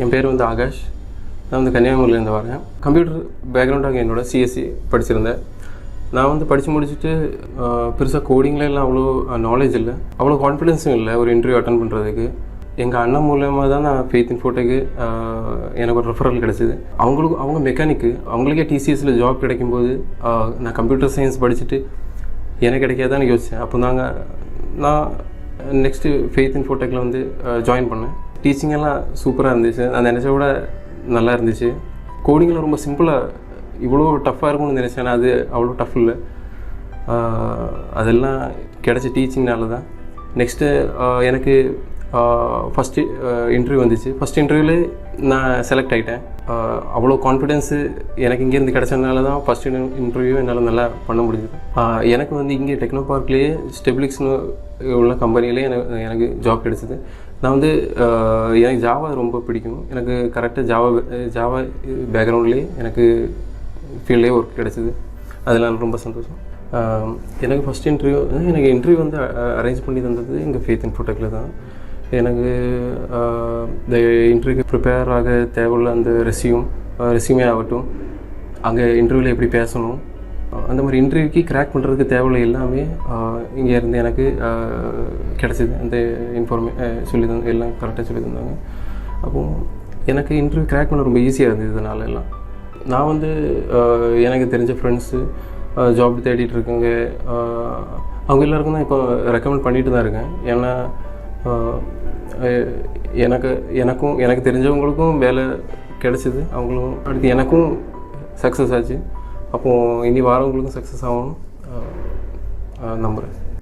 என் பேர் வந்து ஆகாஷ். நான் வந்து கன்னியாகுமரியிலேருந்து வரேன். கம்ப்யூட்டர் பேக்ரவுண்டாக என்னோட சிஎஸ்சி படிச்சிருந்தேன். நான் வந்து படித்து முடிச்சுட்டு பெருசாக கோடிங்லாம் அவ்வளோ நாலேஜ் இல்லை, அவ்வளோ கான்ஃபிடென்ஸும் இல்லை ஒரு இன்டர்வியூ அட்டன் பண்ணுறதுக்கு. எங்கள் அண்ணன் மூலமாக தான் நான் ஃபெய்த் இன்ஃபோடெக்கு எனக்கு ஒரு ரெஃபரல் கிடச்சிது. அவங்க மெக்கானிக்கு, அவங்களுக்கே டிசிஎஸில் ஜாப் கிடைக்கும்போது நான் கம்ப்யூட்டர் சயின்ஸ் படிச்சுட்டு எனக்கு கிடைக்காதான்னு யோசித்தேன். அப்போ நான் நெக்ஸ்ட்டு ஃபெய்த் இன்ஃபோடெக்கில் வந்து ஜாயின் பண்ணேன். டீச்சிங்கெல்லாம் சூப்பராக இருந்துச்சு, நான் நினச்ச விட நல்லா இருந்துச்சு. கோடிங்கில் ரொம்ப சிம்பிளாக, இவ்வளோ டஃப்பாக இருக்கும்னு நினச்சேன். அது அவ்வளோ டஃப் இல்லை. அதெல்லாம் கிடச்ச டீச்சிங்னால தான். நெக்ஸ்ட்டு எனக்கு ஃபஸ்ட்டு இன்டர்வியூ வந்துச்சு. ஃபஸ்ட் இன்டர்வியூலே நான் செலக்ட் ஆகிட்டேன். அவ்வளோ கான்ஃபிடென்ஸு எனக்கு இங்கேருந்து கிடச்சதுனால தான் ஃபஸ்ட் இன்டர்வியூ என்னால் நல்லா பண்ண முடிஞ்சுது. எனக்கு வந்து இங்கே டெக்னோபார்க்லேயே ஸ்டெபிலிக்ஸ்னு உள்ள கம்பெனிலே எனக்கு ஜாப் கிடச்சிது. நான் வந்து எனக்கு ஜாவா ரொம்ப பிடிக்கும். எனக்கு கரெக்டாக ஜாவா பேக்ரவுண்ட்லேயே எனக்கு ஃபீல்ட்லேயே ஒர்க் கிடச்சிது. அதில் ரொம்ப சந்தோஷம். எனக்கு ஃபஸ்ட் இன்டர்வியூ வந்து அரேஞ்ச் பண்ணி தந்தது எங்கள் ஃபெய்த் இன்ஃபோடெக்கில் தான். எனக்கு இந்த இன்டர்வியூக்கு ப்ரிப்பேர் ஆக தேவையுள்ள அந்த ரெஸ்யூமே ஆகட்டும், அங்கே இன்டர்வியூவில் எப்படி பேசணும், அந்த மாதிரி இன்டர்வியூக்கு கிராக் பண்ணுறதுக்கு தேவையுள்ள எல்லாமே இங்கே இருந்து எனக்கு கிடச்சிது. அந்த எல்லாம் கரெக்டாக சொல்லி தந்தாங்க. அப்போது எனக்கு இன்டர்வியூ கிராக் பண்ண ரொம்ப ஈஸியாக இருந்தது. இதனால எல்லாம் நான் வந்து எனக்கு தெரிஞ்ச ஃப்ரெண்ட்ஸு ஜாப் தேடிட்டு இருக்காங்க, அவங்க எல்லாருக்கும் தான் இப்போ ரெக்கமெண்ட் பண்ணிட்டு தான் இருக்கேன். ஏன்னா எனக்கு தெரிஞ்சவங்களுக்கும் வேலை கிடச்சிது, அவங்களும் அடுத்து எனக்கும் சக்ஸஸ் ஆச்சு. அப்போது இனி வரவங்களுக்கும் சக்ஸஸ் ஆகணும் நம்புகிறேன்.